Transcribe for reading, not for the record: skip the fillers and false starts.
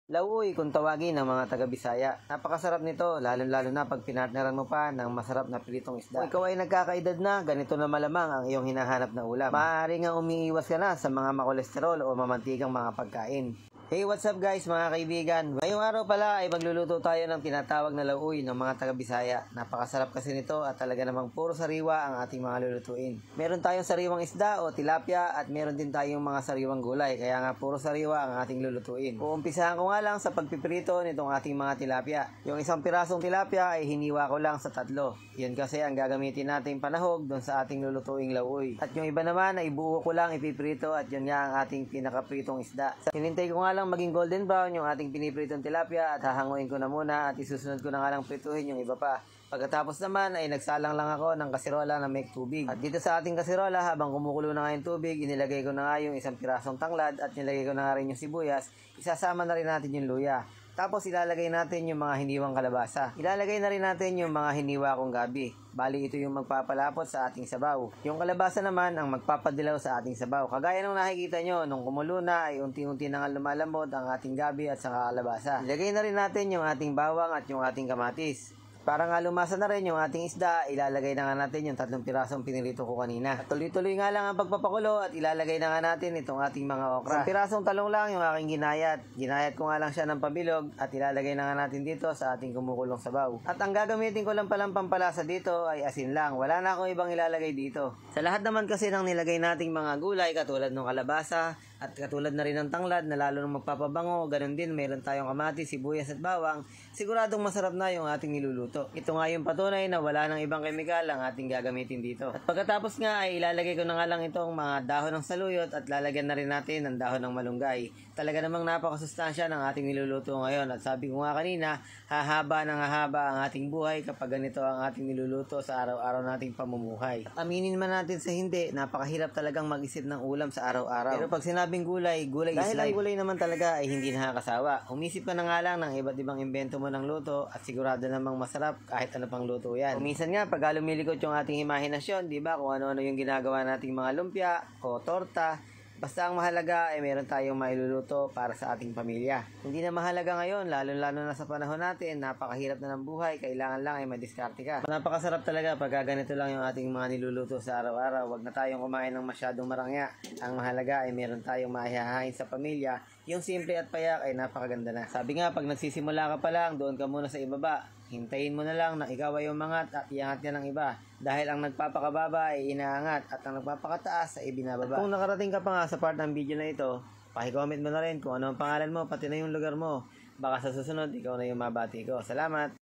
Lauoy kung tawagin ng mga taga-Bisaya. Napakasarap nito, lalo-lalo na pag pinartneran mo pa ng masarap na pritong isda. Kung ikaw ay nagkakaedad na, ganito na malamang ang iyong hinahanap na ulam. Maaari nga umiiwas ka na sa mga makolesterol o mamantigang mga pagkain. Hey, what's up guys mga kaibigan? Ngayong araw pala ay magluluto tayo ng tinatawag na lauoy ng mga taga-Bisaya. Napakasarap kasi nito at talaga namang puro sariwa ang ating mga lulutuin. Meron tayong sariwang isda o tilapia at meron din tayong mga sariwang gulay. Kaya nga puro sariwa ang ating lulutuin. Uumpisahan ko nga lang sa pagpiprito nitong ating mga tilapia. Yung isang pirasong tilapia ay hiniwa ko lang sa 3. Yun kasi ang gagamitin nating panahog doon sa ating lulutuing lauoy. At yung iba naman ay buo ko lang ipiprito at yun nga ang ating pinakapritong isda. Hinintay ko nga lang maging golden brown yung ating pinipritong tilapia at hahanguin ko na muna at isusunod ko na nga lang prituhin yung iba pa. Pagkatapos naman ay nagsalang lang ako ng kasirola na may tubig. At dito sa ating kasirola habang kumukulo na nga yung tubig, inilagay ko na nga yung isang pirasong tanglad at nilagay ko na nga rin yung sibuyas. Isasama na rin natin yung luya. Tapos ilalagay natin yung mga hiniwang kalabasa. Ilalagay na rin natin yung mga hiniwa kong gabi. Bali ito yung magpapalapot sa ating sabaw. Yung kalabasa naman ang magpapadilaw sa ating sabaw. Kagaya nung nakikita nyo, nung kumulo na ay unti-unti na nga lumalambot ang ating gabi at saka kalabasa. Ilagay na rin natin yung ating bawang at yung ating kamatis. Para nga lumasa na rin yung ating isda, ilalagay na nga natin yung 3 pirasong pinirito ko kanina. At tuloy-tuloy nga lang ang pagpapakulo at ilalagay na nga natin itong ating mga okra. 1 pirasong talong lang yung aking ginayat. Ginayat ko nga lang siya ng pabilog at ilalagay na nga natin dito sa ating kumukulong sabaw. At ang gagamitin ko lang palang pampalasa dito ay asin lang. Wala na akong ibang ilalagay dito. Sa lahat naman kasi ng nilagay nating mga gulay katulad ng kalabasa, at katulad na rin ng tanglad na lalo nang magpapabango, ganun din meron tayong kamatis, sibuyas at bawang, siguradong masarap na yung ating niluluto. Ito nga yung patunay na wala nang ibang kemikal ang ating gagamitin dito. At pagkatapos nga ay ilalagay ko na nga lang itong mga dahon ng saluyot at lalagyan na rin natin ng dahon ng malunggay. Talaga namang napakasustansya ng ating niluluto ngayon at sabi ko nga kanina, hahaba ng hahaba ang ating buhay kapag ganito ang ating niluluto sa araw-araw nating pamumuhay. At aminin man natin sa hindi, napakahirap talagang mag-isip ng ulam sa araw-araw. Pero pag sinabing gulay is life. Dahil ang gulay naman talaga ay hindi nakakasawa. Umisip ka na nga lang ng iba't ibang invento mo ng luto at sigurado namang masarap kahit ano pang luto yan. Minsan nga pag lumilikot yung ating imahinasyon, di ba, kung ano-ano yung ginagawa nating mga lumpia o torta, basta ang mahalaga ay meron tayong mailuluto para sa ating pamilya. Hindi na mahalaga ngayon, lalo-lalo na sa panahon natin, napakahirap na ng buhay, kailangan lang ay madiskarte ka. Napakasarap talaga pag ganito lang yung ating mga niluluto sa araw-araw. Huwag na tayong kumain ng masyadong marangya. Ang mahalaga ay meron tayong maihahain sa pamilya. Yung simple at payak ay napakaganda na. Sabi nga, pag nagsisimula ka pa lang, doon ka muna sa ibaba. Hintayin mo na lang na ikaw ay umangat at iangat niya ng iba. Dahil ang nagpapakababa ay inaangat at ang nagpapakataas ay ibinababa. At kung nakarating ka pa nga sa part ng video na ito, paki-comment mo na rin kung ano ang pangalan mo, pati na yung lugar mo. Baka sa susunod, ikaw na yung mabati ko. Salamat!